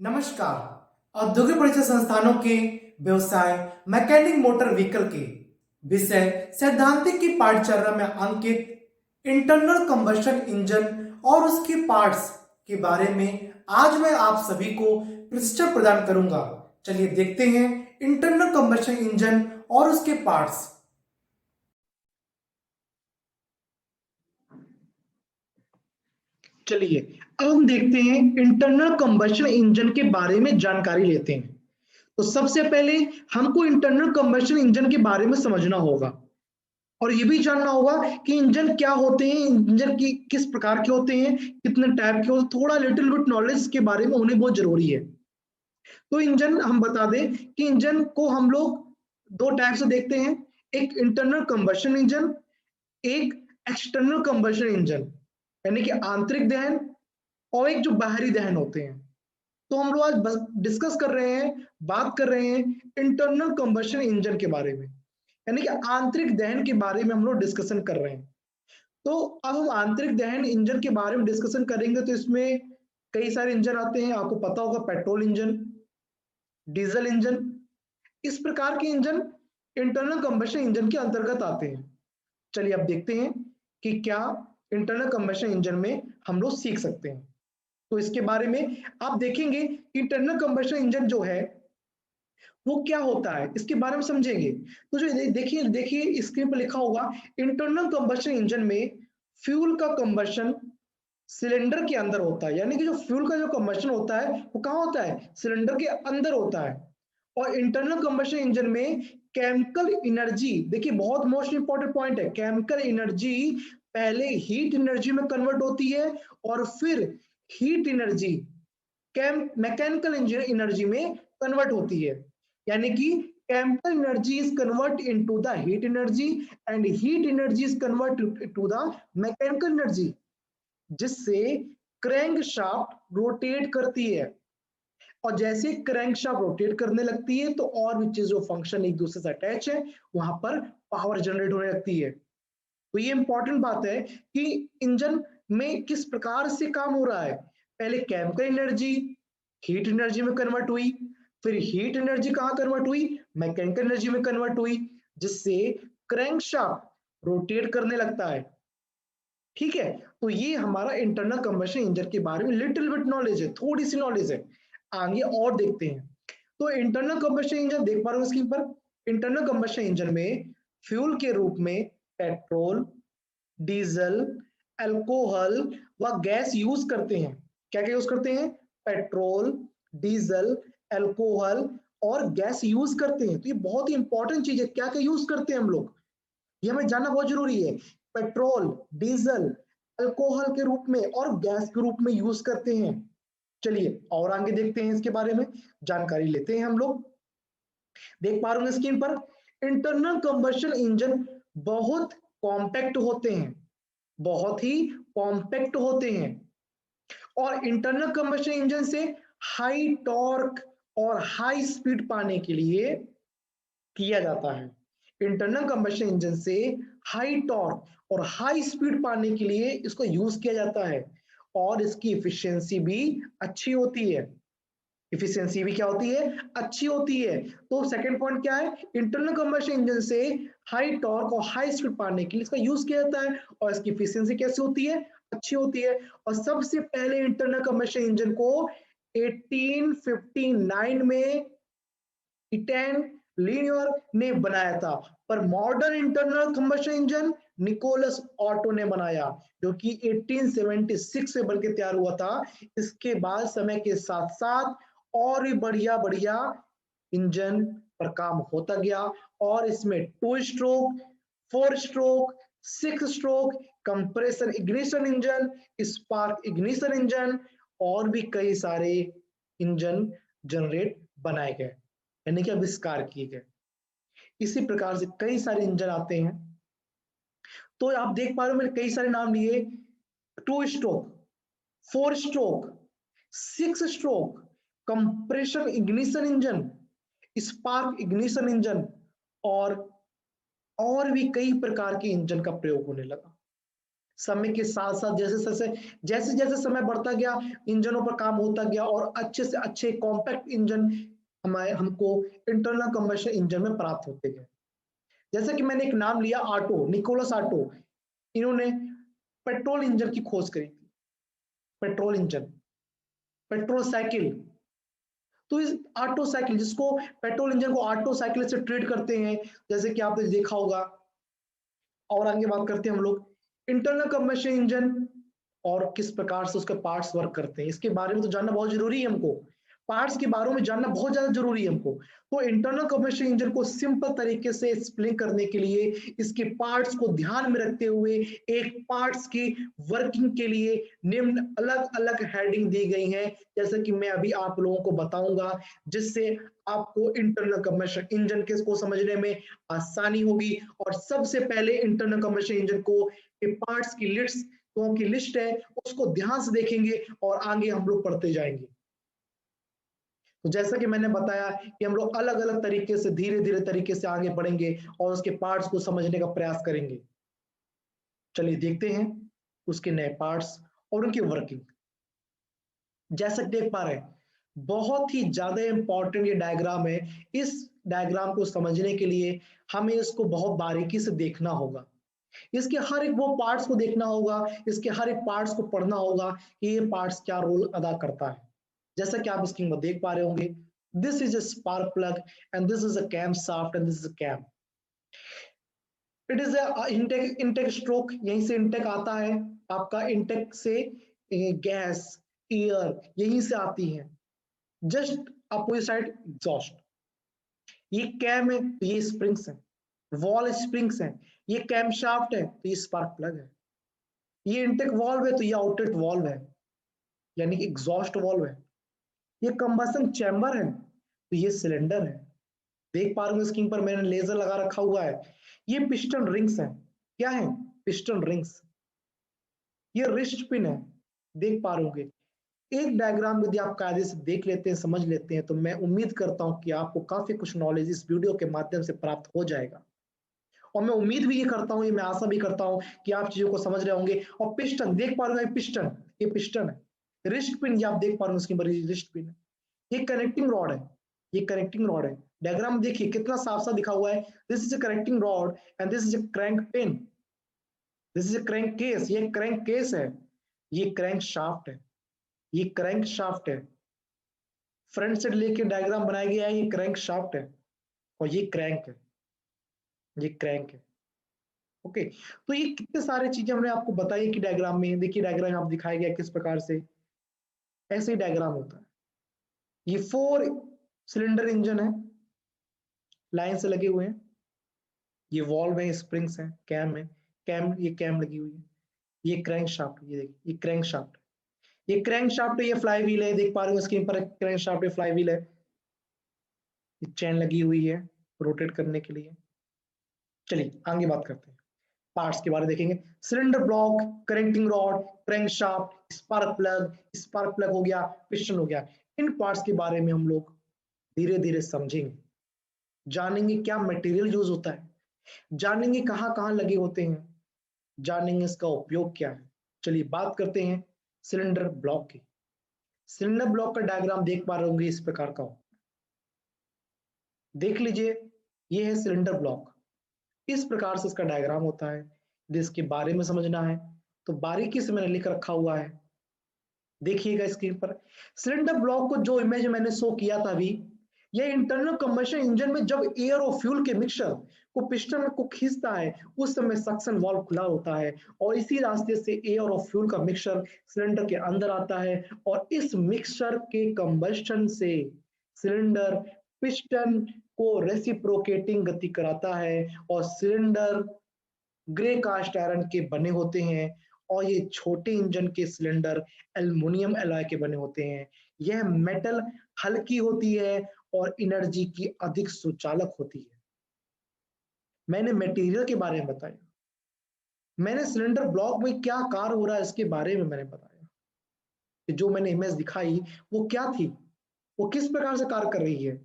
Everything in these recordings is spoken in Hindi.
नमस्कार। औद्योगिक परीक्षा संस्थानों के व्यवसाय मैकेनिक मोटर व्हीकल के विषय सैद्धांतिक की पाठचर्या में अंकित इंटरनल कंबशन इंजन और उसके पार्ट्स के बारे में आज मैं आप सभी को प्रशिक्षण प्रदान करूंगा। चलिए देखते हैं इंटरनल कंबशन इंजन और उसके पार्ट्स। चलिए अब हम देखते हैं इंटरनल कंबशन इंजन के बारे में जानकारी लेते हैं। तो सबसे पहले हमको इंटरनल कंबशन इंजन के बारे में समझना होगा और ये भी जानना होगा कि इंजन क्या होते हैं, इंजन की किस प्रकार के होते हैं, कितने टाइप के होते हैं। थोड़ा लिटिल बिट नॉलेज के बारे में होने बहुत जरूरी है। तो इंजन हम बता दें कि इंजन को हम लोग दो टाइप से देखते हैं, एक इंटरनल कंबशन इंजन, एक एक्सटर्नल कंबशन इंजन, यानी कि आंतरिक दहन और एक जो बाहरी दहन होते हैं। तो हम लोग आज बस डिस्कस कर रहे हैं, बात कर रहे हैं इंटरनल कंबशन इंजन के बारे में, यानी कि आंतरिक दहन के बारे में हम लोग डिस्कशन कर रहे हैं। तो अब हम आंतरिक दहन इंजन के बारे में डिस्कशन करेंगे तो इसमें कई सारे इंजन आते हैं। आपको पता होगा पेट्रोल इंजन, डीजल इंजन, इस प्रकार के इंजन इंटरनल कंबशन इंजन के अंतर्गत आते हैं। चलिए अब देखते हैं कि क्या इंटरनल कंबशन इंजन में हम लोग सीख सकते हैं। तो इसके बारे में आप देखेंगे इंटरनल कंबशन इंजन जो है वो क्या होता है, इसके बारे में समझेंगे। तो जो देखिए देखिए स्क्रीन पर लिखा होगा इंटरनल कंबशन इंजन में फ्यूल का कंबशन सिलेंडर के अंदर होता है, यानी कि जो फ्यूल का जो कंबशन होता है वो कहाँ होता है, सिलेंडर के अंदर होता है। और इंटरनल कंबशन इंजन में केमिकल एनर्जी, देखिए बहुत मोस्ट इंपॉर्टेंट पॉइंट है, केमिकल एनर्जी पहले हीट एनर्जी में कन्वर्ट होती है और फिर हीट एनर्जी मैकेनिकल एनर्जी में कन्वर्ट होती है। यानी कि chemical energy is convert into the heat energy and heat energy is convert to the mechanical energy, जिससे क्रैंक शाफ्ट रोटेट करती है। और जैसे क्रैंक शाफ्ट रोटेट करने लगती है तो और भी चीज जो फंक्शन एक दूसरे से अटैच है वहां पर पावर जनरेट होने लगती है। तो ये इंपॉर्टेंट बात है कि इंजन में किस प्रकार से काम हो रहा है। पहले केमिकल एनर्जी हीट एनर्जी में कन्वर्ट हुई, फिर हीट एनर्जी कहाँ कन्वर्ट हुई, मैकेनिकल एनर्जी में कन्वर्ट हुई, जिससे क्रैंकशाफ्ट रोटेट करने लगता है। ठीक है, तो ये हमारा इंटरनल कंबशन इंजन के बारे में लिटिल बिट नॉलेज है, थोड़ी सी नॉलेज है। आगे और देखते हैं। तो इंटरनल कंबशन इंजन देख पा रहे हो स्क्रीन पर। इंटरनल कंबशन इंजन में फ्यूल के रूप में पेट्रोल, डीजल, अल्कोहल व गैस यूज करते हैं। क्या क्या यूज करते हैं, पेट्रोल, डीजल, अल्कोहल और गैस यूज करते हैं। तो ये बहुत ही इंपॉर्टेंट चीज है, क्या क्या यूज करते हैं हम लोग, ये हमें जानना बहुत जरूरी है। पेट्रोल, डीजल, अल्कोहल के रूप में और गैस के रूप में यूज करते हैं। चलिए और आगे देखते हैं, इसके बारे में जानकारी लेते हैं हम लोग। देख पा रहे हैं स्क्रीन पर, इंटरनल कंबशन इंजन बहुत कॉम्पैक्ट होते हैं, बहुत ही कॉम्पैक्ट होते हैं। और इंटरनल कंबशन इंजन से हाई टॉर्क और हाई स्पीड पाने के लिए किया जाता है। इंटरनल कंबशन इंजन से हाई टॉर्क और हाई स्पीड पाने के लिए इसको यूज किया जाता है और इसकी इफिशियंसी भी अच्छी होती है। इफिशियंसी भी क्या होती है, अच्छी होती है। तो सेकंड पॉइंट क्या है, इंटरनल कंबशन इंजन से हाई टॉर्क और हाई स्पीड पाने के लिए इसका यूज किया जाता है और इसकी इफिशियंसी कैसी होती है, अच्छी होती है। और सबसे पहले इंटरनल कंबशन इंजन को 1859 में इटैन लीनियर ने बनाया था, पर modern internal combustion engine Nicolaus Otto ने बनाया, जो कि 1876 से बनके तैयार हुआ था। इसके बाद समय के साथ साथ और भी बढ़िया बढ़िया इंजन पर काम होता गया और इसमें 2 stroke, 4 stroke, 6 stroke, compressor ignition engine, spark ignition engine और भी कई सारे इंजन जनरेट बनाए गए, यानी कि आविष्कार किए गए। इसी प्रकार से कई सारे इंजन आते हैं। तो आप देख पा रहे हो मैंने कई सारे नाम लिए, 2 stroke, 4 stroke, 6 stroke, compression ignition engine, spark ignition engine और भी कई प्रकार के इंजन का प्रयोग होने लगा। समय के साथ साथ जैसे जैसे समय बढ़ता गया, इंजनों पर काम होता गया और अच्छे से अच्छे कॉम्पैक्ट इंजन हमारे हमको इंटरनल कंबशन इंजन में प्राप्त होते गए। जैसे कि मैंने एक नाम लिया ऑटो, निकोलस ऑटो। इन्होंने पेट्रोल इंजन की खोज करी थी। Petrol engine, petrol cycle. तो इस ऑटो साइकिल, जिसको पेट्रोल इंजन को ऑटो साइकिल से ट्रीट करते हैं, जैसे कि आपने देखा होगा। और आगे बात करते हैं हम लोग इंटरनल कंबशन इंजन और किस प्रकार से उसके पार्ट्स वर्क करते हैं। इसके बारे में तो जानना बहुत जरूरी है हमको। पार्ट्स के बारे में जानना बहुत ज्यादा जरूरी है हमको। तो इंटरनल कंबशन इंजन को सिंपल तरीके से एक्सप्लेन करने के लिए, इसके पार्ट्स को ध्यान में रखते हुए, एक पार्ट्स की वर्किंग के लिए निम्न अलग अलग हेडिंग दी गई है, जैसे कि मैं अभी आप लोगों को बताऊंगा, जिससे आपको इंटरनल कंबशन इंजन के को समझने में आसानी होगी। और सबसे पहले इंटरनल कंबशन इंजन को पार्ट्स की लिस्ट है, उसको ध्यान से देखेंगे और आगे हम लोग पढ़ते जाएंगे। तो जैसा कि मैंने बताया कि हम लोग अलग अलग तरीके से धीरे धीरे तरीके से आगे बढ़ेंगे और उसके पार्ट्स को समझने का प्रयास करेंगे। चलिए देखते हैं उसके नए पार्ट्स और उनकी वर्किंग। जैसा देख पा रहे हैं, बहुत ही ज्यादा इंपॉर्टेंट ये डायग्राम है। इस डायग्राम को समझने के लिए हमें इसको बहुत बारीकी से देखना होगा। इसके हर एक वो पार्ट्स को देखना होगा, इसके हर एक पार्ट्स को पढ़ना होगा कि ये पार्ट्स क्या रोल अदा करता है। जैसा कि आप स्क्रीन पर देख पा रहे होंगे, this is a spark plug and this is a camshaft and this is a cam. It is a intake stroke, यहीं से इनटेक आता है। आपका इनटेक से गैस, एयर यहीं से आती है। Just opposite side exhaust. ये कैम है तो ये स्प्रिंग्स है, वॉल स्प्रिंग्स है। ये कैम शाफ्ट है तो ये स्पार्क प्लग है। ये इनटेक वॉल्व है तो ये आउटलेट वॉल्व है, यानी कि एग्जॉस्ट वॉल्व है। ये कंबसन चैम्बर है तो ये सिलेंडर है। देख पा रहे हो स्क्रीन पर मैंने लेजर लगा रखा हुआ है। ये पिस्टन रिंग्स है। क्या है? Piston rings. ये रिस्ट पिन है। देख पा रहे होंगे। एक डायग्राम यदि आप कायदे से देख लेते हैं, समझ लेते हैं, तो मैं उम्मीद करता हूं कि आपको काफी कुछ नॉलेज इस वीडियो के माध्यम से प्राप्त हो जाएगा। और मैं उम्मीद भी ये करता हूं, ये मैं आशा भी करता हूं कि आप चीजों को समझ रहे होंगे। और पिस्टन देख पा रहे हो, पिस्टन, ये पिस्टन है। रिस्ट पिन, ये आप देख पा रहे हो स्क्रीन पर, रिस्ट पिन है। ये कनेक्टिंग रॉड है। ये कनेक्टिंग रॉड है। डायग्राम देखिए कितना साफ साफ लिखा हुआ है। This is a connecting rod and this is a crank pin. This is a crank case, ये क्रैंक केस है। ये क्रैंक शाफ्ट है। ये क्रैंक शाफ्ट है। फ्रंट से लेके डायग्राम बनाया गया है, ये क्रैंक शाफ्ट है और ये क्रैंक है। ये क्रैंक है। ओके। तो ये कितने सारे चीजें हमने आपको बताई कि डायग्राम में देखिए, डायग्राम आप दिखाया गया किस प्रकार से, ऐसे ही डायग्राम होता है। ये 4 सिलेंडर इंजन है, लाइन से लगे हुए हैं। ये वॉल्व है, स्प्रिंग्स हैं, कैम है। कैम, ये कैम लगी हुई है। ये क्रैंक शाफ्ट, ये देखिए, ये क्रैंक शाफ्ट। ये क्रैंक शाफ्ट है, ये फ्लाई व्हील है। देख पा रहे हो स्क्रीन पर, क्रैंक शाफ्ट है, फ्लाई व्हील है। ये चैन लगी हुई है रोटेट करने के लिए। चलिए आगे बात करते हैं, पार्ट्स के बारे में देखेंगे। Cylinder block, connecting rod, crank shaft, spark plug हो गया, पिस्टन हो गया। इन पार्ट्स के बारे में हम लोग धीरे धीरे समझेंगे, जानेंगे क्या मटेरियल यूज होता है, जानेंगे कहाँ कहाँ लगे होते हैं, जानेंगे इसका उपयोग क्या है। चलिए बात करते हैं सिलेंडर ब्लॉक की। सिलेंडर ब्लॉक का डायग्राम देख पा रहे होंगे, इस प्रकार का हो। देख लीजिए, ये है सिलेंडर ब्लॉक। इस प्रकार से इसका डायग्राम होता है। जिसके बारे में समझना है तो बारीकी से मैंने लिख रखा हुआ है, देखिएगा स्क्रीन पर। सिलेंडर ब्लॉक को जो इमेज मैंने शो किया था अभी, यह इंटरनल कंबशन इंजन में जब एयर और फ्यूल के मिक्सचर को पिस्टन को खींचता है, उस समय सक्शन वाल्व खुला होता है और इसी रास्ते से एयर और फ्यूल का मिक्सचर सिलेंडर के अंदर आता है और इस मिक्सचर के कंबशन से सिलेंडर पिस्टन को रेसिप्रोकेटिंग गति कराता है और सिलेंडर ग्रे कास्ट आयरन के बने होते हैं और ये छोटे इंजन के सिलेंडर एल्युमिनियम एलॉय के बने होते हैं। यह मेटल हल्की होती है और एनर्जी की अधिक सुचालक होती है। मैंने मटेरियल के बारे में बताया, मैंने सिलेंडर ब्लॉक में क्या कार्य हो रहा है इसके बारे में मैंने बताया कि जो मैंने इमेज दिखाई वो क्या थी, वो किस प्रकार से कार्य कर रही है।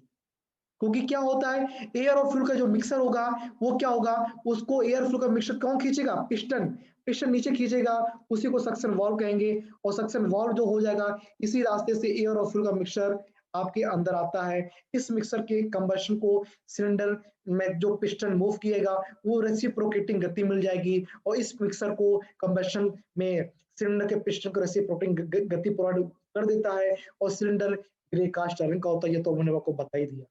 क्योंकि क्या होता है, एयर और फ्यूल का जो मिक्सर होगा वो क्या होगा, उसको एयर फ्यूल का मिक्सर कौन खींचेगा, पिस्टन। पिस्टन नीचे खींचेगा, उसी को सक्शन वाल्व कहेंगे, और सक्शन वाल्व जो हो जाएगा, इसी रास्ते से एयर और फ्यूल का मिक्सर आपके अंदर आता है। इस मिक्सर के कंबशन को सिलेंडर में जो पिस्टन मूव किएगा वो रेसिप्रोकेटिंग गति मिल जाएगी, और इस मिक्सर को कंबशन में सिलेंडर के पिस्टन को रेसिप्रोकेटिंग गति प्रोवाइड कर देता है, और सिलेंडर ग्रे कास्ट आयरन का होता है। ये तो मैंने आपको बता ही दिया।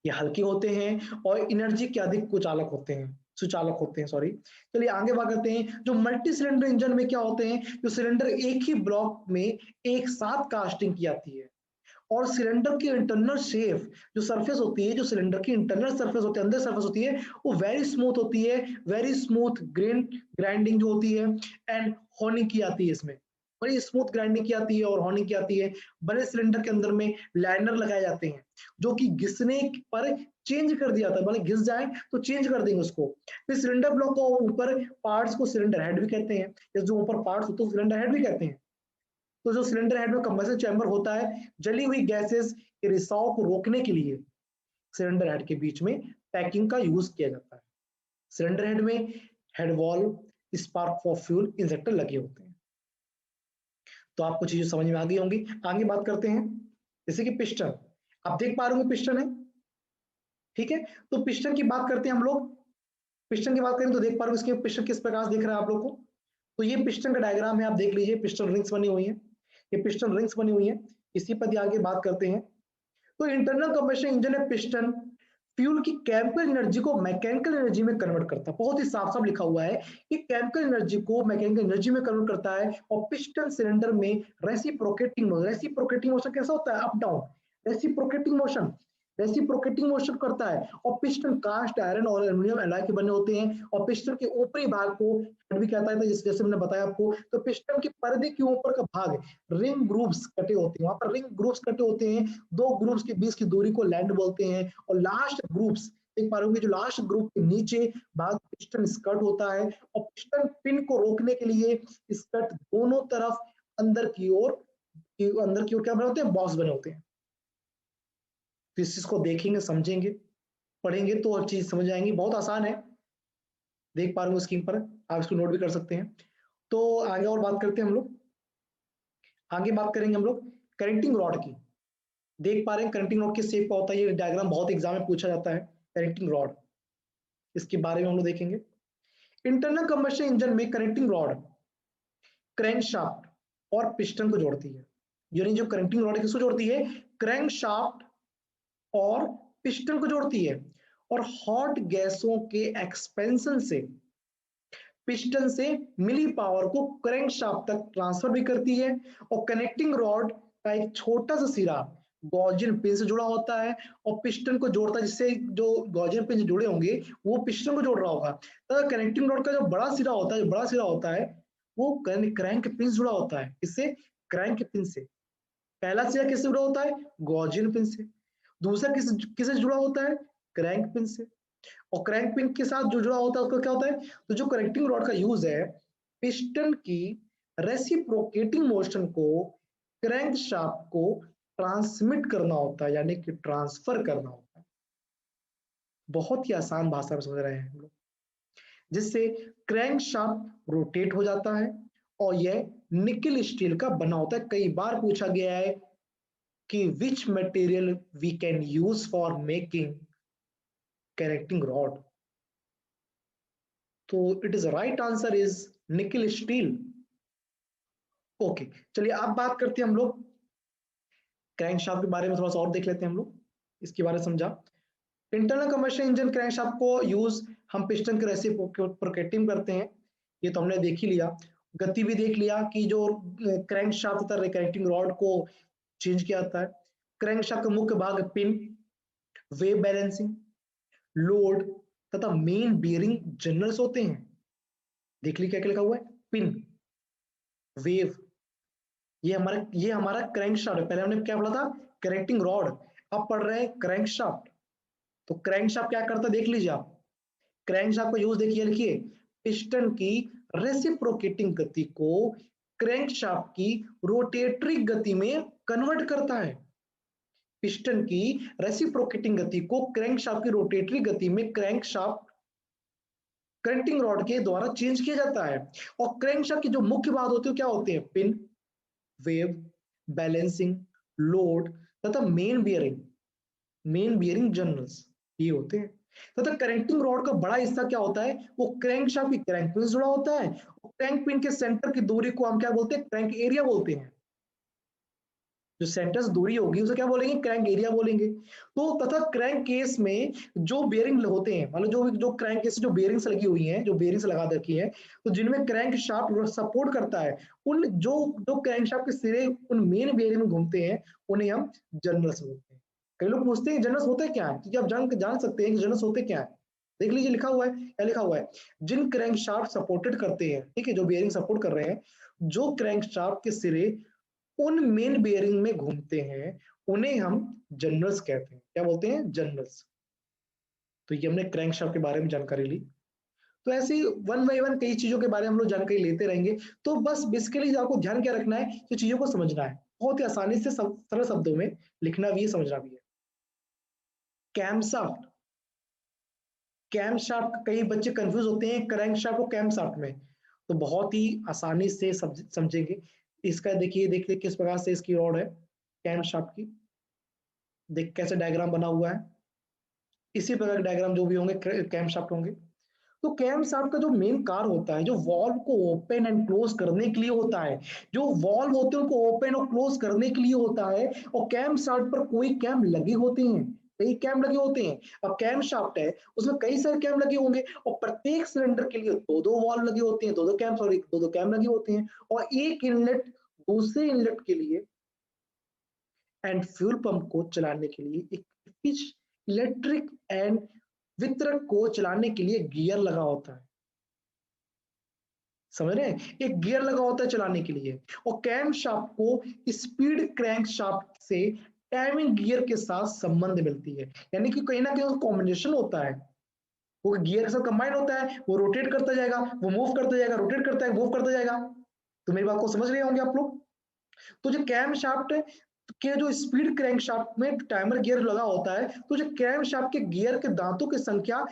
ये हल्के होते हैं और एनर्जी के अधिक कुचालक होते हैं, सुचालक होते हैं, सॉरी। चलिए आगे बात करते हैं। जो मल्टी सिलेंडर इंजन में क्या होते हैं, जो सिलेंडर एक ही ब्लॉक में एक साथ कास्टिंग की जाती है, और सिलेंडर की इंटरनल शेप जो सरफेस होती है, जो सिलेंडर की इंटरनल सरफेस होती है, अंदर सरफेस होती है, वो वेरी स्मूथ होती है, वेरी स्मूथ ग्राइंडिंग जो होती है, एंड होनिंग की आती है इसमें, बड़ी स्मूथ ग्राइंडिंग की आती है और होनिंग की आती है। बड़े सिलेंडर के अंदर में लाइनर लगाए जाते हैं, जो कि घिसने पर चेंज कर दिया जाता है, भले घिस जाए तो चेंज कर देंगे उसको। फिर सिलेंडर ब्लॉक को ऊपर पार्ट्स को सिलेंडर हेड भी कहते हैं, जो ऊपर पार्ट्स होते हैं सिलेंडर हेड भी कहते हैं। तो जो सिलेंडर हेड में कंबशन चैम्बर होता है, जली हुई गैसेस के रिसाव को रोकने के लिए सिलेंडर हेड के बीच में पैकिंग का यूज किया जाता है। सिलेंडर हेड में head valve, spark for fuel injector लगे होते हैं। तो आपको चीजें समझ में आ गई होंगी। आगे बात करते हैं, जैसे कि पिस्टन, आप देख पा रहे होंगे पिस्टन है, ठीक है। तो पिस्टन की बात करते हैं हम लोग। पिस्टन की बात करें तो देख पा रहे हो इसके पिस्टन किस प्रकार से दिख रहा है आप लोग को। तो ये पिस्टन का डायग्राम है, आप देख लीजिए, पिस्टन रिंग्स बनी हुई है, ये पिस्टन रिंग्स बनी हुई है। इसी पर आगे बात करते हैं। तो इंटरनल कंबशन इंजन है पिस्टन, फ्यूल की केमिकल एनर्जी को मैकेनिकल एनर्जी में कन्वर्ट करता है। बहुत ही साफ साफ लिखा हुआ है कि केमिकल एनर्जी को मैकेनिकल एनर्जी में कन्वर्ट करता है, और पिस्टन सिलेंडर में रेसिप्रोकेटिंग मोशन कैसा होता है, up down, reciprocating motion, reciprocating motion करता है। और पिस्टन कास्ट आयरन और एल्यूमिनियम एलॉय के बने होते हैं, और पिस्टन के ऊपरी भाग को भी कहता है, जैसे मैंने बताया आपको। तो पिस्टन के पर्दे के ऊपर का भाग रिंग ग्रूव्स कटे होते हैं, वहां पर रिंग ग्रूव्स कटे होते हैं, दो ग्रुप्स के बीच की दूरी को लैंड बोलते हैं। और लास्ट ग्रुप्स देख पा रहे होंगे, जो लास्ट ग्रुप के नीचे भाग पिस्टन स्कर्ट होता है, और पिस्टन पिन को रोकने के लिए स्कर्ट दोनों तरफ अंदर की ओर क्या बने होते हैं, बॉक्स बने होते हैं। तो इस चीज को देखेंगे, समझेंगे, पढ़ेंगे तो हर चीज समझ आएंगी। बहुत आसान है, देख पा रहे हो स्क्रीन पर, आप इसको नोट भी कर सकते हैं। तो आगे और बात करते हैं हम लोग। आगे बात करेंगे हम लोग कनेक्टिंग रॉड की। देख पा रहे हैं कनेक्टिंग रॉड किस शेप का होता है, ये डायग्राम बहुत एग्जाम में पूछा जाता है, कनेक्टिंग रॉड, इसके बारे में हम लोग देखेंगे। इंटरनल कंबशन इंजन में कनेक्टिंग रॉड क्रैंकशाफ्ट और पिस्टन को जोड़ती है। यानी जो कनेक्टिंग रॉड किसको जोड़ती है, क्रैंकशाफ्ट और पिस्टन को जोड़ती है, और हॉट गैसों के एक्सपेंशन से पिस्टन से मिली पावर को क्रैंकशाफ्ट तक ट्रांसफर भी करती है। और कनेक्टिंग रॉड का एक छोटा सा सिरा गॉर्जियन पिन से जुड़ा होता है और पिस्टन को जोड़ता है, जिससे जो गॉर्जियन पिन जुड़े होंगे वो पिस्टन को जोड़ रहा होगा। तो कनेक्टिंग रॉड का जो बड़ा सिरा होता है, जो बड़ा सिरा होता है वो क्रैंक पिन से जुड़ा होता है। इससे क्रैंक पिन से पहला सिरा किससे जुड़ा होता है, गॉर्जियन पिन से। दूसरा किससे जुड़ा होता है, क्रैंक पिन से। और क्रैंक पिन के साथ जो जुड़ा होता है उसका क्या होता है, तो जो कनेक्टिंग रॉड का यूज है, पिस्टन की रेसिप्रोकेटिंग मोशन को क्रैंक शाफ्ट को ट्रांसमिट करना होता है, यानी कि ट्रांसफर करना होता है। बहुत ही आसान भाषा में समझ रहे हैं हम लोग, जिससे क्रैंक शाफ्ट रोटेट हो जाता है, और यह निकल स्टील का बना होता है। कई बार पूछा गया है कि which material we can use for making connecting rod, तो it is right answer is nickel steel. Okay, चलिए अब बात करते हैं हम लोग क्रैंकशाफ्ट के बारे में, थोड़ा सा और देख लेते हैं हम लोग, इसके बारे में समझा। इंटरनल कंबशन इंजन क्रैंकशाफ्ट को यूज हम पिस्टन के रेसिप्रोकेटिंग करते हैं, ये तो हमने देख ही लिया। गति भी देख लिया कि जो क्रैंकशाफ्ट तथा कनेक्टिंग रॉड को चेंज किया जाता है। क्रैंकशाफ्ट का मुख्य भाग पिन, वेव बैलेंसिंग, लोड तथा मेन बियरिंग जर्नल्स होते हैं। देख ली क्या क्या लिखा हुआ है, पिन, वेव, ये हमारा क्रैंकशाफ्ट है। पहले हमने क्या पढ़ा था, कनेक्टिंग रॉड, अब पढ़ रहे हैं क्रैंकशाफ्ट। तो क्रैंकशाफ्ट क्या करता है देख लीजिए आप। क्रैंकशाफ्ट का यूज देखिए, लिखिए, पिस्टन की रेसिप्रोकेटिंग गति को क्रैंकशाफ्ट की रोटेटरी गति में कन्वर्ट करता है। पिस्टन की रेसिप्रोकेटिंग गति को क्रैंकशाफ्ट की रोटेटरी गति में क्रैंकशाफ्ट करंटिंग रॉड के द्वारा चेंज किया जाता है। और क्रैंकशाफ्ट की जो मुख्य बात होती है क्या होती है? पिन, वेव, बैलेंसिंग, लोड तथा मेन बियरिंग जर्नल्स ये होते हैं। तथा करंटिंग रॉड का बड़ा हिस्सा क्या होता है? वो क्रैंकशाफ्ट की क्रैंक पिन से जुड़ा होता है। क्रैंक पिन के सेंटर की दूरी को हम क्या बोलते हैं? क्रैंक एरिया बोलते हैं। जो सेंटर से दूरी होगी उसे क्या बोलेंगे? क्रैंक एरिया बोलेंगे। तो तथा क्रैंक केस में जो बेयरिंग होते हैं, मतलब जो क्रैंक केस जो बेयरिंग्स लगी हुई हैं, जो बेयरिंग्स लगा रखी है, तो जिनमें क्रैंक शाफ्ट सपोर्ट करता है, उन जो जो क्रैंक शाफ्ट के सिरे उन मेन बेयरिंग में घूमते हैं, उन्हें हम जर्नल्स बोलते हैं। कई लोग पूछते हैं जर्नल्स होते क्या है, क्योंकि आप जान सकते हैं कि जर्नल्स होते क्या है। देख लीजिए लिखा हुआ है, क्या लिखा हुआ है? जिन क्रैंक शाफ्ट सपोर्टेड करते हैं, ठीक है, जो बेयरिंग सपोर्ट कर रहे हैं, जो क्रैंक शाफ्ट के सिरे उन मेन बेयरिंग में घूमते हैं, उन्हें हम जर्नल्स कहते हैं। क्या बोलते हैं? जर्नल्स। तो ये हमने क्रैंकशाफ्ट के बारे में जानकारी ली। तो ऐसे ही वन बाय वन कई चीजों के बारे में हम लोग जानकारी लेते रहेंगे। तो बस बेसिकली आपको ध्यान क्या रखना है कि चीजों को समझना है, बहुत ही आसानी से सरल शब्दों में लिखना भी है, समझना भी है। कैमशाफ्ट, कैमशाफ्ट कई बच्चे कंफ्यूज होते हैं क्रैंकशाफ्ट और कैमशाफ्ट में, तो बहुत ही आसानी से समझेंगे। इसका देखिए किस प्रकार से इसकी रॉड है कैमशाफ्ट की, देख कैसे डायग्राम बना हुआ है। इसी प्रकार के डायग्राम जो भी होंगे कैमशाफ्ट होंगे। तो कैमशाफ्ट का जो मेन कार्य होता है, जो वॉल्व को ओपन एंड क्लोज करने के लिए होता है, जो वॉल्व होते हैं उनको ओपन और क्लोज करने के लिए होता है। और कैमशाफ्ट पर कोई कैम लगे होते हैं, कई कैम लगे होते हैं। अब कैम शाफ्ट है, उसमें कई सारे कैम लगे होंगे, और प्रत्येक सिलेंडर के लिए दो दो वॉल्व लगे होते हैं, दो दो कैम, सॉरी, दो दो कैम लगे होते हैं। और एक इनलेट दूसरे इनलेट के लिए एंड फ्यूल पंप को चलाने के लिए एक इलेक्ट्रिक एंड वितरक को चलाने के लिए गियर लगा होता है। समझ रहे हैं? एक गियर लगा होता है चलाने के लिए। और कैम शाफ्ट को स्पीड क्रैंक शाफ्ट से टाइमिंग गियर के साथ संबंध मिलती है, यानी कि कहीं ना कहीं कॉम्बिनेशन होता है, वो गियर के साथ कंबाइन होता है, वो रोटेट करता जाएगा, वो मूव करता जाएगा, रोटेट करता है, मूव करता जाएगा। तो मेरी बात को समझ रहे होंगे आप लोग। तो जो कैम शाफ्ट के जो स्पीड क्रैंक शाफ्ट में टाइमर गियर लगा होता है, तो जो कैम शाफ्ट के गियर के दांतों की संख्या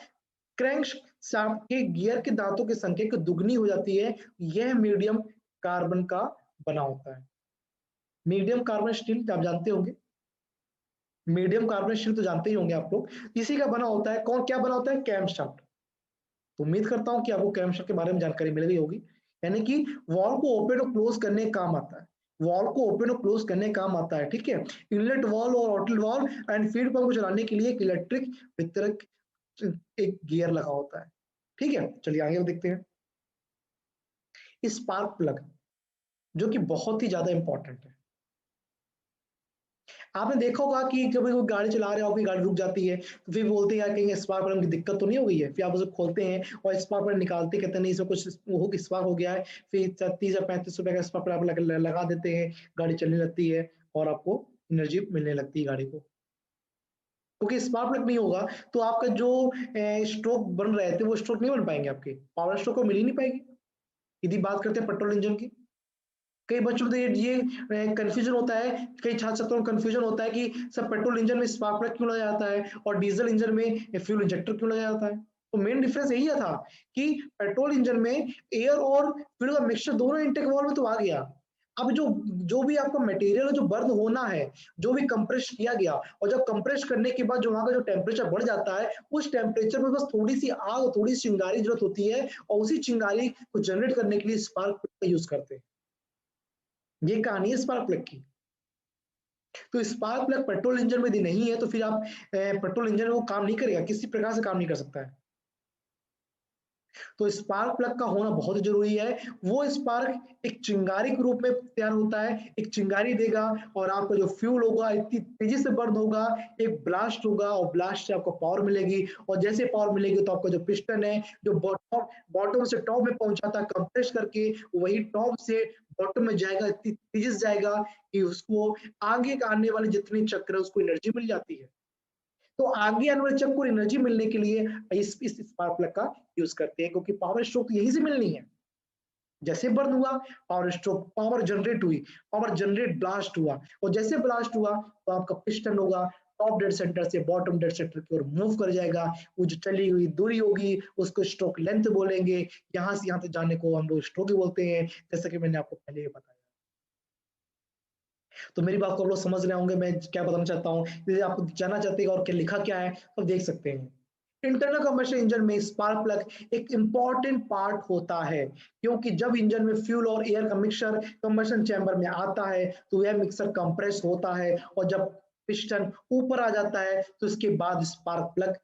क्रैंक शाफ्ट के गियर के दांतों की संख्या की दुगनी हो जाती है। यह मीडियम कार्बन का बना होता है। मीडियम कार्बन स्टील आप जानते होंगे, मीडियम कार्बन स्टील तो जानते ही होंगे आप लोग। इसी का बना होता है, कौन क्या बना होता है? Camshaft. तो उम्मीद करता हूं कि आपको कैम शाफ्ट के बारे में जानकारी मिल गई होगी, यानी कि वॉल्व को ओपन और क्लोज करने का काम आता है, वॉल्व को ओपन और क्लोज करने का काम आता है, ठीक है। इनलेट वाल्व और outlet valve and feed pump को चलाने के लिए एक इलेक्ट्रिक वितरक, एक गियर लगा होता है, ठीक है। चलिए आगे देखते हैं। स्पार्क प्लग, जो कि बहुत ही ज्यादा इंपॉर्टेंट है। आपने देखा होगा कि कभी कोई गाड़ी चला रहे हो, कोई गाड़ी रुक जाती है, तो फिर बोलते हैं यार कहीं स्पार्क प्लग की दिक्कत तो नहीं हो गई है। फिर आप उसे खोलते हैं और स्पार्क प्लग निकालते, कहते नहीं इसमें कुछ वो स्पार्क हो गया है। फिर 30 या 35 रुपए का स्पार्क प्लग लगा देते हैं, गाड़ी चलने लगती है और आपको एनर्जी मिलने लगती है गाड़ी को। क्योंकि स्पार्क प्लग नहीं होगा तो आपका जो स्ट्रोक बन रहे थे वो स्ट्रोक नहीं बन पाएंगे, आपके पावर स्ट्रोक को मिल ही नहीं पाएगी। यदि बात करते हैं पेट्रोल इंजन की, कई बच्चों को ये कंफ्यूजन होता है, कई छात्र छात्रों को कंफ्यूजन होता है कि सर पेट्रोल इंजन में स्पार्क प्लग क्यों लगाया जाता है और डीजल इंजन में फ्यूल इंजेक्टर क्यों लगाया जाता है। तो मेन डिफरेंस यही था कि पेट्रोल इंजन में एयर और फ्यूल का मिक्सचर दोनों इनटेक वाल्व में तो आ गया। अब जो जो भी आपका मटेरियल जो बर्न होना है, जो भी कंप्रेस किया गया, और जब कंप्रेस करने के बाद जो वहां का जो टेम्परेचर बढ़ जाता है, उस टेम्परेचर में बस थोड़ी सी आग, थोड़ी सी चिंगारी जरूरत होती है, और उसी चिंगारी को जनरेट करने के लिए स्पार्क प्लग का यूज करते हैं। ये कहानी है स्पार्क प्लग की। तो स्पार्क प्लग पेट्रोल इंजन में यदि नहीं है तो फिर आप पेट्रोल इंजन वो काम नहीं करेगा, किसी प्रकार से काम नहीं कर सकता है। तो स्पार्क प्लग का होना बहुत जरूरी है। वो स्पार्क एक चिंगारी के रूप में तैयार होता है, एक चिंगारी देगा और आपका जो फ्यूल होगा इतनी तेजी से बर्न होगा, एक ब्लास्ट होगा और ब्लास्ट से आपको पावर मिलेगी। और जैसे पावर मिलेगी तो आपका जो पिस्टन है, जो बॉटम से टॉप में पहुंचाता है कंप्रेस करके, वही टॉप से बॉटम में जाएगा, इतनी तेजी से जाएगा कि उसको आगे आने वाले जितने चक्र है उसको एनर्जी मिल जाती है। तो आगे आने वाले चक्र को एनर्जी मिलने के लिए इस स्पार्क प्लग का यूज करते हैं, क्योंकि पावर स्ट्रोक यहीं से मिलनी है। जैसे बर्न हुआ पावर स्ट्रोक, पावर जनरेट हुई, पावर जनरेट ब्लास्ट हुआ, और जैसे ब्लास्ट हुआ तो आपका पिस्टन होगा टॉप डेड सेंटर से बॉटम डेड सेंटर की ओर मूव कर जाएगा। वो जो चली हुई दूरी होगी उसको स्ट्रोक लेंथ बोलेंगे। यहाँ से यहाँ तक जाने को हम लोग स्ट्रोक ही बोलते हैं, जैसे कि मैंने आपको पहले ही बताया। तो मेरी बात को आप लोग समझ रहे होंगे मैं क्या बताना चाहता हूँ। यदि आप जानना चाहते हैं और क्या लिखा क्या है तो देख सकते हैं। इंटरनल कंबशन इंजन में स्पार्क प्लग एक इंपॉर्टेंट पार्ट होता है, क्योंकि जब इंजन में फ्यूल और एयर का मिक्सचर कंबशन चैम्बर में आता है तो यह मिक्सचर कंप्रेस होता है, और जब पिस्टन ऊपर आ जाता है तो इसके बाद स्पार्क प्लग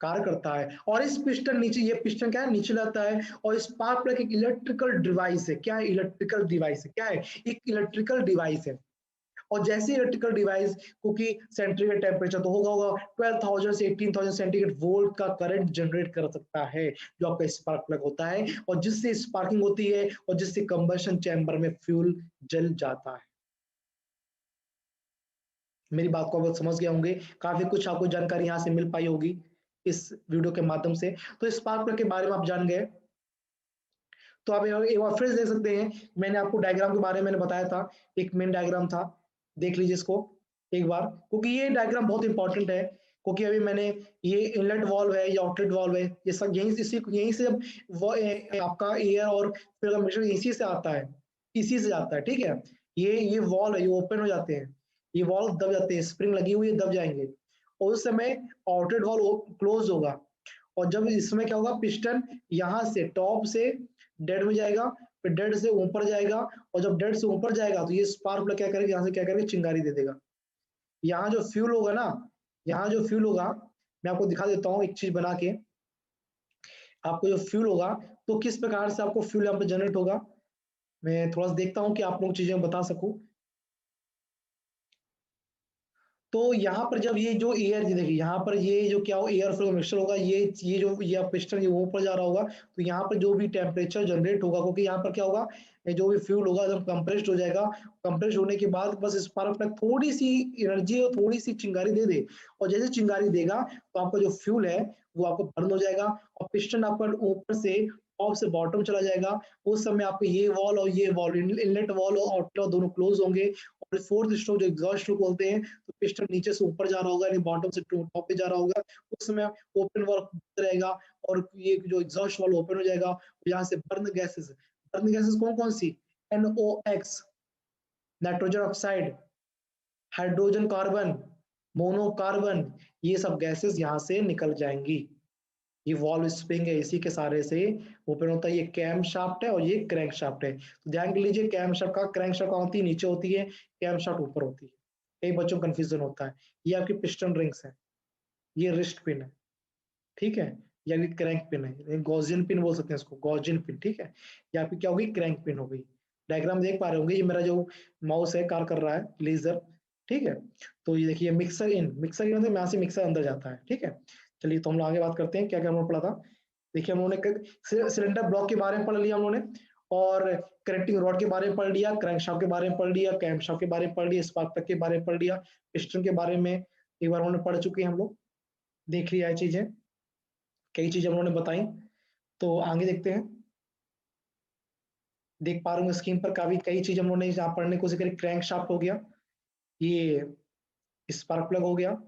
कार्य करता है। और इस पिस्टन नीचे, ये पिस्टन क्या है, नीचे जाता है, और स्पार्क प्लग एक इलेक्ट्रिकल डिवाइस है। क्या है? इलेक्ट्रिकल डिवाइस है। क्या है? एक इलेक्ट्रिकल डिवाइस है। और जैसे इलेक्ट्रिकल डिवाइस, क्योंकि सेंट्रीफ्यूगल टेम्परेचर तो होगा 12,000 से 18,000 सेंटीग्रेड वोल्ट का करंट जनरेट कर सकता है, जो आपका स्पार्क प्लग होता है, और जिससे स्पार्किंग होती है और जिससे कंबशन चैम्बर में फ्यूल जल जाता है। मेरी बात को आप समझ गए होंगे, काफी कुछ आपको जानकारी यहाँ से मिल पाई होगी इस वीडियो के माध्यम से। तो स्पार्क प्लग के बारे में आप जान गए, तो आप एक बार फिर देख सकते हैं। मैंने आपको डायग्राम के बारे में मैंने बताया था, एक मेन डायग्राम था, देख लीजिए इसको एक बार, क्योंकि ये डायग्राम बहुत इंपॉर्टेंट है। क्योंकि अभी मैंने ये इनलेट वाल्व है या आउटलेट वाल्व है, ये सब यहीं से जब आपका एयर और फ्यूल का मिक्सचर इसी से आता है, इसी से जाता है, ठीक है। ये वाल्व है, ये ओपन हो जाते हैं, ये वाल्व दब जाते हैं, स्प्रिंग लगी हुई है, दब जाएंगे, और उस समय आउटलेट वाल्व क्लोज होगा। और जब इसमें क्या होगा, पिस्टन यहाँ से टॉप से डेड में जाएगा, फिर डेड से ऊपर जाएगा, और जब डेड से ऊपर जाएगा तो ये स्पार्क प्लग क्या करेगा, यहाँ से क्या करेगा, चिंगारी दे देगा। यहाँ जो फ्यूल होगा ना, यहाँ जो फ्यूल होगा, मैं आपको दिखा देता हूँ एक चीज बना के। आपको जो फ्यूल होगा तो किस प्रकार से आपको फ्यूल यहाँ पे जनरेट होगा, मैं थोड़ा सा देखता हूँ कि आप लोग चीजें बता सकूं। तो यहाँ पर जब ये जो एयर, देखिए यहाँ पर ये जो क्या हो, एयर फ्लो मिक्सचर होगा, ये जो ये पिस्टन ये ऊपर जा रहा होगा, तो यहाँ पर जो भी टेम्परेचर जनरेट होगा, क्योंकि यहाँ पर क्या होगा, ये जो भी फ्यूल होगा एकदम कंप्रेस्ड हो जाएगा। कंप्रेस्ड होने के बाद बस स्पार्क प्लग थोड़ी सी एनर्जी और थोड़ी सी चिंगारी दे दे, और जैसे चिंगारी देगा तो आपका जो फ्यूल है वो आपको बर्न हो जाएगा, और पिस्टन आपका ऊपर से टॉप से बॉटम चला जाएगा। उस समय आपको ये वॉल और ये वॉल, इनलेट वॉल और आउटलेट दोनों क्लोज होंगे। और फोर्थ स्ट्रोक जो एग्जॉस्ट स्ट्रोक बोलते हैं, तो पिस्टन नीचे से ऊपर जा रहा होगा, यानी बॉटम से टॉप पे जा रहा होगा। उस समय ओपन वाल्व रहेगा, और ये जो एग्जॉस्ट वाल्व ओपन हो जाएगा। यहाँ से बर्न गैसेस कौन कौन सी, NOx, nitrogen oxide, hydrogen carbon, monocarbon, ये सब गैसेस यहाँ से निकल जाएंगी। ये वॉल्व स्प्रिंग है, इसी के सहारे से ओपन होता है। ये कैम शाफ्ट है और ये क्रैंक शाफ्ट है। तो ध्यान कर लीजिए, कैम शाफ्ट का, क्रैंक शाफ्ट होती है नीचे होती है, कैम शाफ्ट ऊपर होती है। कई बच्चों को कंफ्यूजन होता है। ये आपकी पिस्टन रिंग्स है, ये रिस्ट पिन है, ठीक है, या क्रैंक पिन है, गॉजियन पिन बोल सकते हैं इसको, गॉजियन पिन, ठीक है। ये आपकी क्या होगी, क्रैंक पिन हो गई। डायग्राम देख पा रहे होंगे, ये मेरा जो माउस है कार्य कर रहा है, लेजर, ठीक है। तो ये देखिए मिक्सर इन मतलब यहाँ से मिक्सर अंदर जाता है, ठीक है। चलिए तो हम लोग आगे बात करते हैं, क्या क्या हमने पढ़ा था। देखिए हम लोगों ने सिलेंडर ब्लॉक के बारे में पढ़ लिया हम लोगों ने, और कनेक्टिंग रॉड के बारे में पढ़ लिया, क्रैंकशाफ्ट के बारे में पढ़ लिया, कैमशाफ्ट के बारे में पढ़ लिया, स्पार्क प्लग के बारे में पढ़ लिया, पिस्टन के बारे में एक बार उन्होंने पढ़ चुके हैं हम लोग, देख लिया है चीजें, कई चीजें उन्होंने बताई। तो आगे देखते हैं। देख पा रहे होंगे स्क्रीन पर काफी कई चीज हम लोगों ने यहाँ पढ़ने की कोशिश करी। क्रैंक शाफ्ट हो गया, ये स्पार्क प्लग हो गया।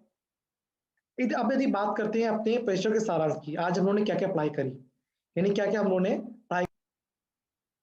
अब यदि बात करते हैं अपने प्रेशर के सारांश की, आज हम लोगों ने क्या क्या अप्लाई करी, यानी क्या क्या हम लोगों ने पढ़ाई।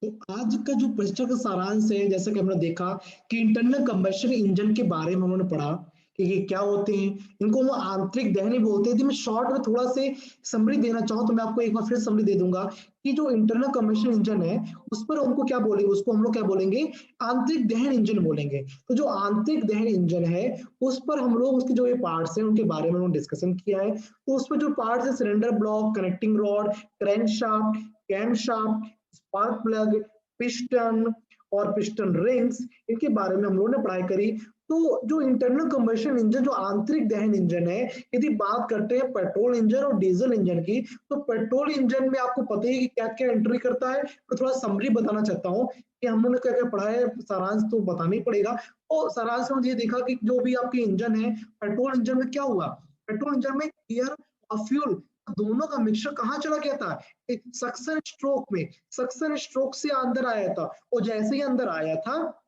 तो आज का जो प्रेशर का सारांश है, जैसा कि हमने देखा कि इंटरनल कंबशन इंजन के बारे में उन्होंने पढ़ा कि ये क्या होते हैं, इनको वो आंतरिक दहन बोलते हैं। यदि मैं शॉर्ट में थोड़ा से समरी देना चाहूँ तो मैं आपको एक बार फिर समरी दे दूंगा कि जो इंटरनल कंबशन इंजन है उस पर हमको क्या बोलेंगे, उसको हम लोग क्या बोलेंगे, आंतरिक दहन इंजन बोलेंगे। तो जो आंतरिक दहन इंजन है उस पर हम लोग उसके जो ये पार्ट्स हैं उनके बारे में उन्होंने डिस्कशन किया है। तो उसमें जो पार्ट्स है, cylinder block, connecting rod, crankshaft, camshaft, spark plug, piston और पिस्टन रिंग्स, इनके बारे में हम लोगों ने पढ़ाई करी। तो जो इंटरनल कंबशन इंजन, जो आंतरिक दहन इंजन है, यदि बात करते हैं पेट्रोल इंजन और डीजल इंजन की, तो पेट्रोल इंजन में आपको पता है कि क्या क्या एंट्री करता है। तो थोड़ा समरी बताना चाहता हूँ कि हम लोगों ने क्या क्या पढ़ा है, सारांश तो बताना ही पड़ेगा। और सारांश में ये देखा कि जो भी आपके इंजन है, पेट्रोल इंजन में क्या हुआ, पेट्रोल इंजन में एयर और फ्यूल दोनों का मिक्सचर कहाँ चला गया था, एक सक्शन स्ट्रोक में, सक्शन स्ट्रोक से अंदर आया था, और जैसे ही अंदर आया था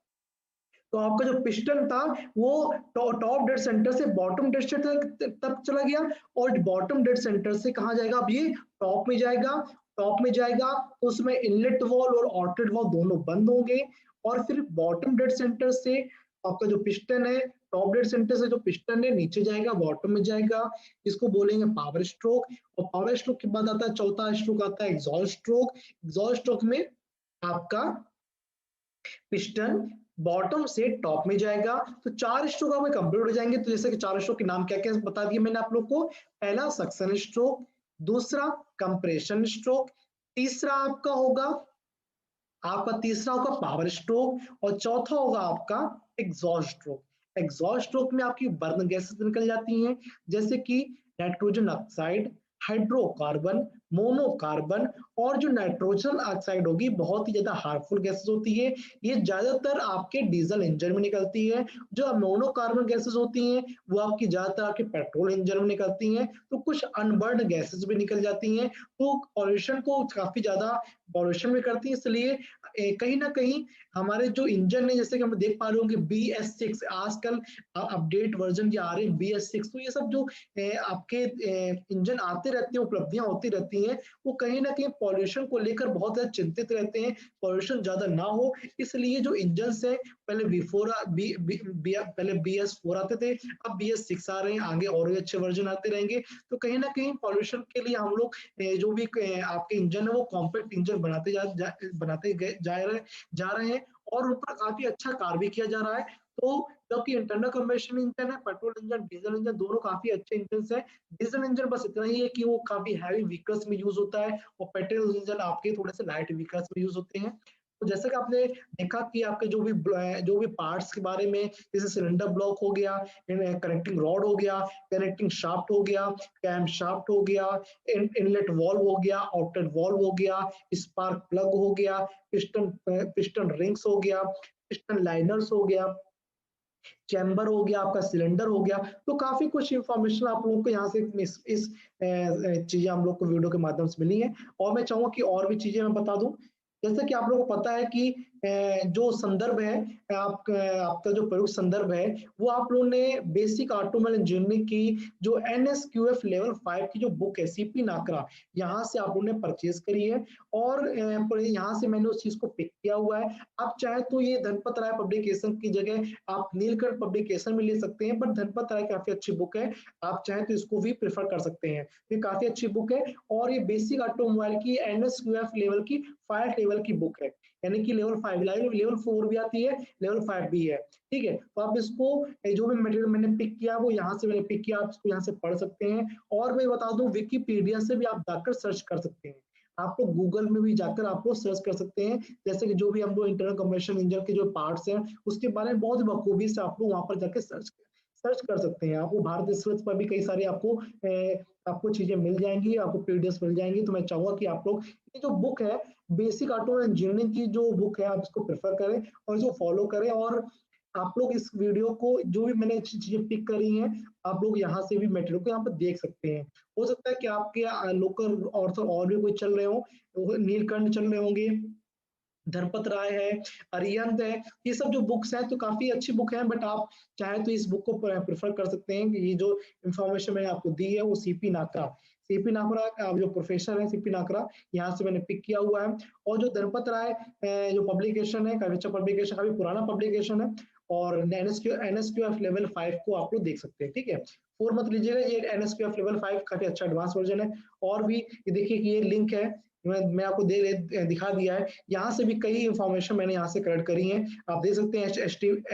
तो आपका जो पिस्टन था वो टॉप डेड सेंटर से बॉटम डेड सेंटर तक चला गया, और बॉटम डेड सेंटर से कहा जाएगा, अब ये टॉप में जाएगा, टॉप में जाएगा तो उसमें इनलेट वॉल और आउटलेट वॉल दोनों बंद होंगे, और फिर बॉटम डेड सेंटर से आपका जो पिस्टन है, टॉप डेड सेंटर से जो पिस्टन है नीचे जाएगा, बॉटम में जाएगा, इसको बोलेंगे पावर स्ट्रोक। और पावर स्ट्रोक के बाद आता है चौथा स्ट्रोक, आता है एग्जॉस्ट स्ट्रोक। एग्जॉस्ट स्ट्रोक में आपका पिस्टन बॉटम से टॉप में जाएगा, तो 4 स्ट्रोक आपके कंप्लीट हो जाएंगे। तो जैसे कि 4 स्ट्रोक के नाम क्या क्या बता दिए मैंने आप लोग को, पहला सक्शन स्ट्रोक, दूसरा कंप्रेशन स्ट्रोक, तीसरा आपका होगा पावर स्ट्रोक, और चौथा होगा आपका एग्जॉस्ट स्ट्रोक। एग्जॉस्ट स्ट्रोक में आपकी बर्न गैसेस निकल जाती हैं, जैसे कि नाइट्रोजन ऑक्साइड, हाइड्रोकार्बन, मोनोकार्बन, और जो नाइट्रोजन ऑक्साइड होगी बहुत ही ज्यादा हार्मफुल गैसेस होती है, ये ज्यादातर आपके डीजल इंजन में निकलती है। जो मोनोकार्बन गैसेस होती हैं वो आपकी ज्यादातर आपके पेट्रोल इंजन में निकलती हैं। तो कुछ अनबर्न गैसेस भी निकल जाती हैं, तो पॉल्यूशन को काफी ज्यादा पॉल्यूशन भी करती है। इसलिए कहीं ना कहीं हमारे जो इंजन है, जैसे कि हम देख पा रहे होंगे BS6 आजकल अपडेट वर्जन ये आ रहे हैं BS6, तो ये सब जो आपके इंजन आते रहते हैं, उपलब्धियां होती रहती हैं, वो कहीं ना कहीं पॉल्यूशन को लेकर बहुत ज्यादा चिंतित रहते हैं, पॉल्यूशन ज्यादा ना हो। इसलिए जो इंजन है, पहले B4 पहले BS4 आते थे, अब BS6 आ रहे हैं, आगे और भी अच्छे वर्जन आते रहेंगे। तो कहीं ना कहीं पॉल्यूशन के लिए हम लोग जो भी आपके इंजन है वो कॉम्पैक्ट इंजन बनाते जा रहे हैं, और उन पर काफी अच्छा कार्य भी किया जा रहा है। तो जबकि इंटरनल कंबशन इंजन है, पेट्रोल इंजन, डीजल इंजन, दोनों काफी अच्छे इंजन है। डीजल इंजन बस इतना ही है कि वो काफी हैवी व्हीकल्स में यूज होता है, और पेट्रोल इंजन आपके थोड़े से लाइट व्हीकल्स में यूज होते हैं। तो जैसे कि आपने देखा कि आपके जो भी पार्ट्स के बारे में, जैसे सिलेंडर ब्लॉक हो गया, कनेक्टिंग रॉड हो गया, कनेक्टिंग शाफ्ट हो गया, कैम शाफ्ट हो गया, इनलेट वॉल्व हो गया, आउटलेट वॉल्व हो गया, स्पार्क प्लग हो गया, पिस्टन रिंग्स हो गया, पिस्टन लाइनर्स हो गया, चैम्बर हो गया, आपका सिलेंडर हो गया। तो काफी कुछ इंफॉर्मेशन आप लोगों को यहाँ से इस चीजें हम लोग को वीडियो के माध्यम से मिली है, और मैं चाहूंगा कि और भी चीजें मैं बता दूं। जैसे कि आप लोगों को पता है कि जो संदर्भ है, आपका जो प्रयुक्त संदर्भ है, वो आप लोगों ने बेसिक ऑटोमोबाइल इंजीनियरिंग की जो NSQF लेवल 5 की जो बुक है, CP नाकरा, यहाँ से आप लोगों ने परचेज करी है, और यहाँ से मैंने उस चीज को पिक किया हुआ है। आप चाहे तो ये धनपत राय पब्लिकेशन की जगह आप नीलकंठ पब्लिकेशन में ले सकते हैं, बट धनपत राय काफी अच्छी बुक है, आप चाहें तो इसको भी प्रेफर कर सकते हैं। ये काफी अच्छी बुक है, और ये बेसिक ऑटोमोबाइल की NSQF लेवल की 5 लेवल की बुक है, यानी कि लेवल 5 लेवल 4 भी आती है, लेवल 5 भी है। ठीक है, तो आप इसको जो भी मटेरियल मैंने पिक किया वो यहाँ से मैंने पिक किया, आप इसको यहाँ से पढ़ सकते हैं। और मैं बता दूं, विकिपीडिया से भी आप जाकर सर्च कर सकते हैं, आप लोग गूगल में भी जाकर आप लोग सर्च कर सकते हैं, जैसे कि जो भी हम लोग इंटरनल कंबशन इंजन के जो पार्ट्स हैं उसके बारे में बहुत बखूबी से आप लोग वहां पर जाकर सर्च कर सकते हैं। आपको भारत स्रोत पर भी कई सारे आपको चीजें मिल जाएंगी, आपको पीडीएफ मिल जाएंगी। तो मैं चाहूंगा कि आप लोग ये जो बुक है, बेसिक ऑटोमोबाइल इंजीनियरिंग की जो बुक है, आप इसको प्रेफर करें और इसको फॉलो करें। और आप लोग इस वीडियो को जो भी मैंने अच्छी चीजें पिक करी हैं, आप लोग यहाँ से भी मटेरियल को यहाँ पर देख सकते हैं। हो सकता है कि आपके लोकल और भी कोई चल रहे हो, नीलकंठ चल रहे होंगे, धरपत राय है, अरिहंत है, ये सब जो बुक्स हैं तो काफी अच्छी बुक है, बट आप चाहे तो इस बुक को प्रेफर कर सकते हैं। कि ये जो इन्फॉर्मेशन मैंने आपको दी है वो सीपी नाकरा का जो प्रोफेसर है, सीपी नाकरा, यहाँ से मैंने पिक किया हुआ है। और जो धनपत राय जो पब्लिकेशन है, काफी अच्छा पब्लिकेशन, काफी पुराना पब्लिकेशन है, और NSQF लेवल 5 को आप लोग देख सकते हैं। ठीक है, 4 मत लीजिएगा, ये NSQF लेवल 5 काफी अच्छा एडवांस वर्जन है। और भी ये देखिए कि ये लिंक है, मैं आपको दिखा दिया है, यहाँ से भी कई इंफॉर्मेशन मैंने यहाँ से कलेक्ट करी है, आप देख सकते हैं।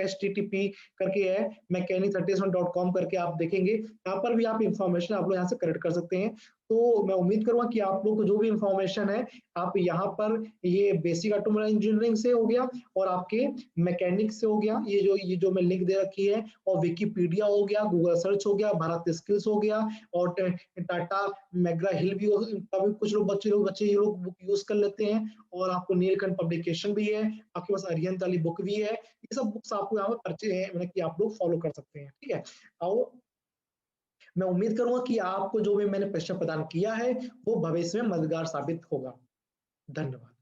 HTTP करके है, mechanic37.com करके आप देखेंगे, यहाँ पर भी आप इंफॉर्मेशन आप लोग यहाँ से कलेक्ट कर सकते हैं। तो मैं उम्मीद करूंगा कि आप लोग को जो भी इंफॉर्मेशन है, आप यहाँ पर ये बेसिक ऑटोमोबाइल इंजीनियरिंग से हो गया, और आपके मैकेनिक से हो गया, ये जो मैं लिंक दे रखी है, और विकिपीडिया हो गया, गूगल सर्च हो गया, भारत स्किल्स हो गया, और टाटा मैग्रा हिल भी कुछ लोग बच्चे ये लोग बुक यूज कर लेते हैं। और आपको नीलकंठ पब्लिकेशन भी है, आपके पास अरिहंत वाली बुक भी है, ये सब बुक्स आपको यहाँ पर मतलब कि आप लोग फॉलो कर सकते हैं। ठीक है, आओ मैं उम्मीद करूंगा कि आपको जो भी मैंने प्रश्न प्रदान किया है वो भविष्य में मददगार साबित होगा। धन्यवाद।